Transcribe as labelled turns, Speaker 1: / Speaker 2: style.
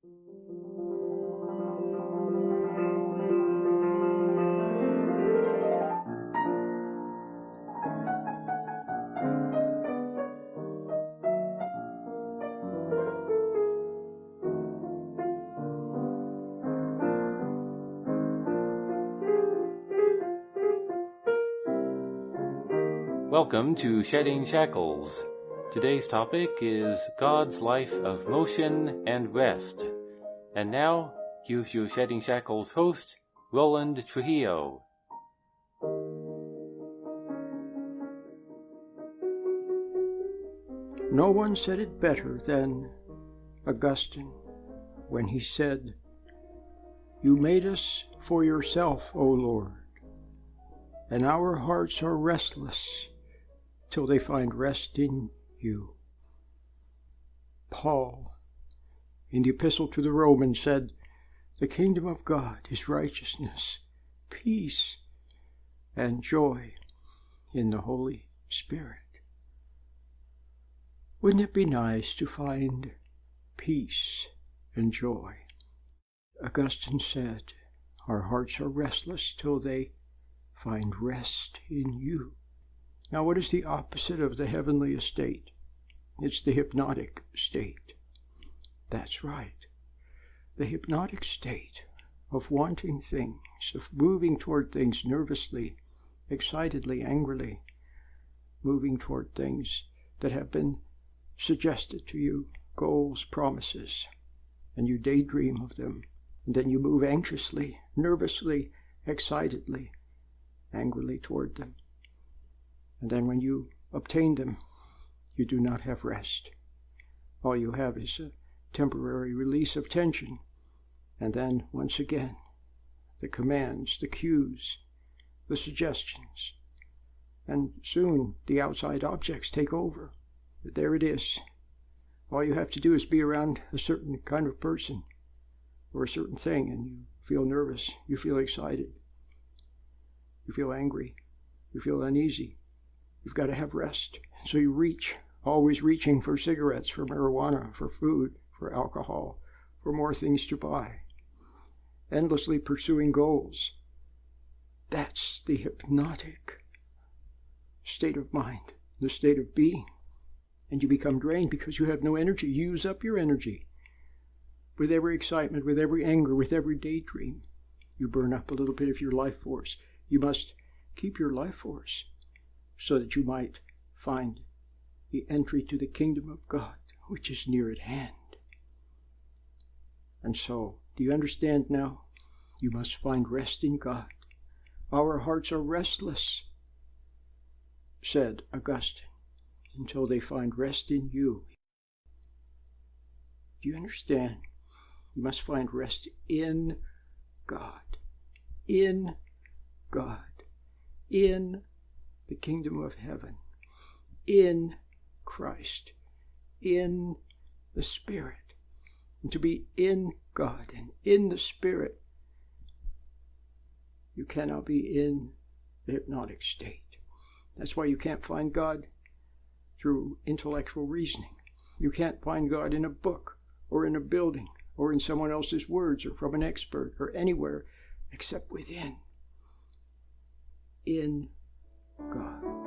Speaker 1: Welcome to Shedding Shackles. Today's topic is God's life of motion and rest. And now, here's your Shedding Shackles host, Roland Trujillo.
Speaker 2: No one said it better than Augustine when he said, "You made us for yourself, O Lord, and our hearts are restless till they find rest in you." Paul, in the Epistle to the Romans, said, "The kingdom of God is righteousness, peace, and joy in the Holy Spirit." Wouldn't it be nice to find peace and joy? Augustine said, "Our hearts are restless till they find rest in you." Now, what is the opposite of the heavenly estate? It's the hypnotic state. That's right. The hypnotic state of wanting things, of moving toward things nervously, excitedly, angrily, moving toward things that have been suggested to you, goals, promises, and you daydream of them, and then you move anxiously, nervously, excitedly, angrily toward them. And then when you obtain them, you do not have rest. All you have is a temporary release of tension. And then, once again, the commands, the cues, the suggestions. And soon the outside objects take over. There it is. All you have to do is be around a certain kind of person or a certain thing, and you feel nervous, you feel excited, you feel angry, you feel uneasy. You've got to have rest. So you reach, always reaching for cigarettes, for marijuana, for food, for alcohol, for more things to buy, endlessly pursuing goals. That's the hypnotic state of mind, the state of being. And you become drained because you have no energy. You use up your energy. With every excitement, with every anger, with every daydream, you burn up a little bit of your life force. You must keep your life force so that you might find the entry to the kingdom of God, which is near at hand. And so, do you understand now? You must find rest in God. Our hearts are restless, said Augustine, until they find rest in you. Do you understand? You must find rest in God. In God. In the kingdom of heaven. In Christ. In the Spirit. And to be in God and in the Spirit, you cannot be in the hypnotic state. That's why you can't find God through intellectual reasoning. You can't find God in a book or in a building or in someone else's words or from an expert or anywhere except within. In God.